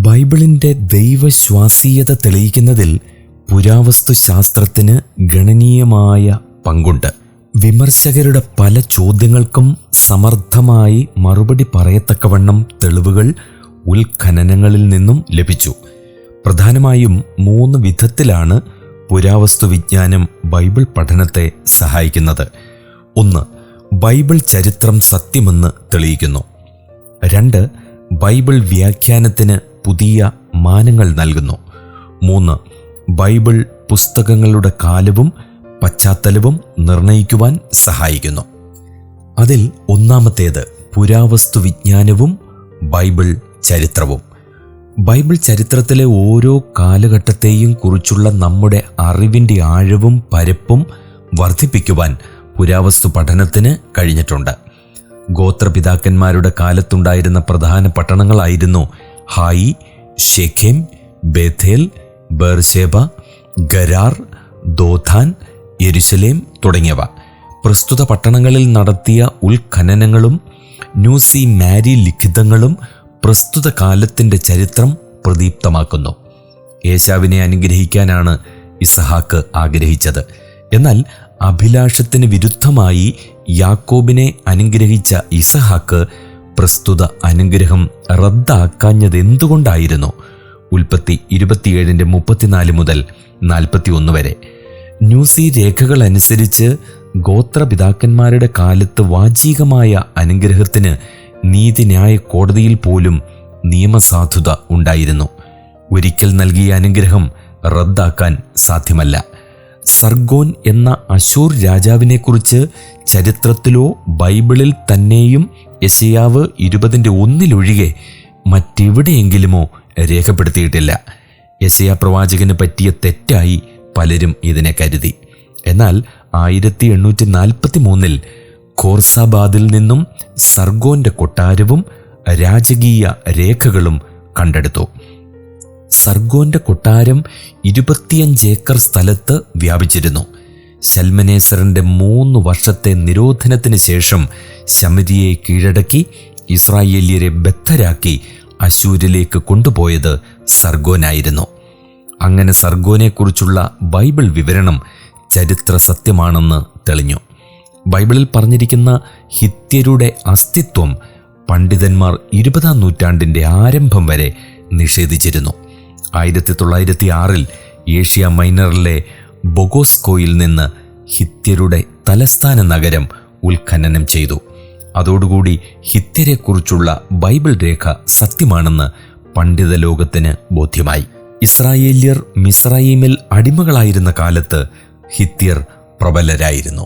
ബൈബിളിൻ്റെ ദൈവശ്വാസീയത തെളിയിക്കുന്നതിൽ പുരാവസ്തു ശാസ്ത്രത്തിന് ഗണനീയമായ പങ്കുണ്ട്. വിമർശകരുടെ പല ചോദ്യങ്ങൾക്കും സമർത്ഥമായി മറുപടി പറയത്തക്കവണ്ണം തെളിവുകൾ ഉൽഖനനങ്ങളിൽ നിന്നും ലഭിച്ചു. പ്രധാനമായും 3 വിധത്തിലാണ് പുരാവസ്തു വിജ്ഞാനം ബൈബിൾ പഠനത്തെ സഹായിക്കുന്നത്. 1. ബൈബിൾ ചരിത്രം സത്യമെന്ന് തെളിയിക്കുന്നു. 2. ബൈബിൾ വ്യാഖ്യാനത്തിന് പുതിയ മാനങ്ങൾ നൽകുന്നു. 3. ബൈബിൾ പുസ്തകങ്ങളുടെ കാലവും പശ്ചാത്തലവും നിർണയിക്കുവാൻ സഹായിക്കുന്നു. അതിൽ ഒന്നാമത്തേത് പുരാവസ്തു വിജ്ഞാനവും ബൈബിൾ ചരിത്രവും. ബൈബിൾ ചരിത്രത്തിലെ ഓരോ കാലഘട്ടത്തെയും കുറിച്ചുള്ള നമ്മുടെ അറിവിൻ്റെ ആഴവും പരപ്പും വർദ്ധിപ്പിക്കുവാൻ പുരാവസ്തു പഠനത്തിന് കഴിഞ്ഞിട്ടുണ്ട്. ഗോത്രപിതാക്കന്മാരുടെ കാലത്തുണ്ടായിരുന്ന പ്രധാന പട്ടണങ്ങളായിരുന്നു ഹായി, ഷെഖേം, ബേഥേൽ, ബേർശേബ, ഗരാർ, ദോഥാൻ, യെരുശലേം തുടങ്ങിയവ. പ്രസ്തുത പട്ടണങ്ങളിൽ നടത്തിയ ഉൽഖനനങ്ങളും ന്യൂസി മാരി ലിഖിതങ്ങളും പ്രസ്തുത കാലത്തിൻ്റെ ചരിത്രം പ്രദീപ്തമാക്കുന്നു. ഏശാവിനെ അനുഗ്രഹിക്കാനാണ് ഇസഹാക്ക് ആഗ്രഹിച്ചത്. എന്നാൽ അഭിലാഷത്തിന് വിരുദ്ധമായി യാക്കോബിനെ അനുഗ്രഹിച്ച ഇസഹാക്ക് പ്രസ്തുത അനുഗ്രഹം റദ്ദാക്കാഞ്ഞതെന്തുകൊണ്ടായിരുന്നു? ഉൽപ്പത്തി 27:34 മുതൽ 41 വരെ. ന്യൂസി രേഖകൾ അനുസരിച്ച് ഗോത്രപിതാക്കന്മാരുടെ കാലത്ത് വാചികമായ അനുഗ്രഹത്തിന് നീതിന്യായ കോടതിയിൽ പോലും നിയമസാധുത ഉണ്ടായിരുന്നു. ഒരിക്കൽ നൽകിയ അനുഗ്രഹം റദ്ദാക്കാൻ സാധ്യമല്ല. സർഗോൻ എന്ന അശൂർ രാജാവിനെക്കുറിച്ച് ചരിത്രത്തിലോ ബൈബിളിൽ തന്നെയും യെശയ്യാവ് 20:1 മറ്റെവിടെയെങ്കിലുമോ രേഖപ്പെടുത്തിയിട്ടില്ല. യെശയ്യാ പ്രവാചകന് പറ്റിയ തെറ്റായി പലരും ഇതിനെ കരുതി. എന്നാൽ 1843 ഖോർസാബാദിൽ നിന്നും സർഗോന്റെ കൊട്ടാരവും രാജകീയ രേഖകളും കണ്ടെടുത്തു. സർഗോന്റെ കൊട്ടാരം 25 ഏക്കർ സ്ഥലത്ത് വ്യാപിച്ചിരുന്നു. ശൽമനേസറിന്റെ 3 വർഷത്തെ നിരോധനത്തിന് ശേഷം ശമരിയെ കീഴടക്കി ഇസ്രായേല്യരെ ബദ്ധരാക്കി അശൂരിലേക്ക് കൊണ്ടുപോയത് സർഗോനായിരുന്നു. അങ്ങനെ സർഗോനെക്കുറിച്ചുള്ള ബൈബിൾ വിവരണം ചരിത്ര സത്യമാണെന്ന് തെളിഞ്ഞു. ബൈബിളിൽ പറഞ്ഞിരിക്കുന്ന ഹിത്യരുടെ അസ്തിത്വം പണ്ഡിതന്മാർ 20-ാം നൂറ്റാണ്ടിൻ്റെ ആരംഭം വരെ നിഷേധിച്ചിരുന്നു. 1906 ഏഷ്യ മൈനറിലെ ബൊഗോസ്കോയിൽ നിന്ന് ഹിത്യരുടെ തലസ്ഥാന നഗരം ഉൽഖനനം ചെയ്തു. അതോടുകൂടി ഹിത്യരെക്കുറിച്ചുള്ള ബൈബിൾ രേഖ സത്യമാണെന്ന് പണ്ഡിത ലോകത്തിന് ബോധ്യമായി. ഇസ്രായേല്യർ മിസ്രയീമിൽ അടിമകളായിരുന്ന കാലത്ത് ഹിത്യർ പ്രബലരായിരുന്നു.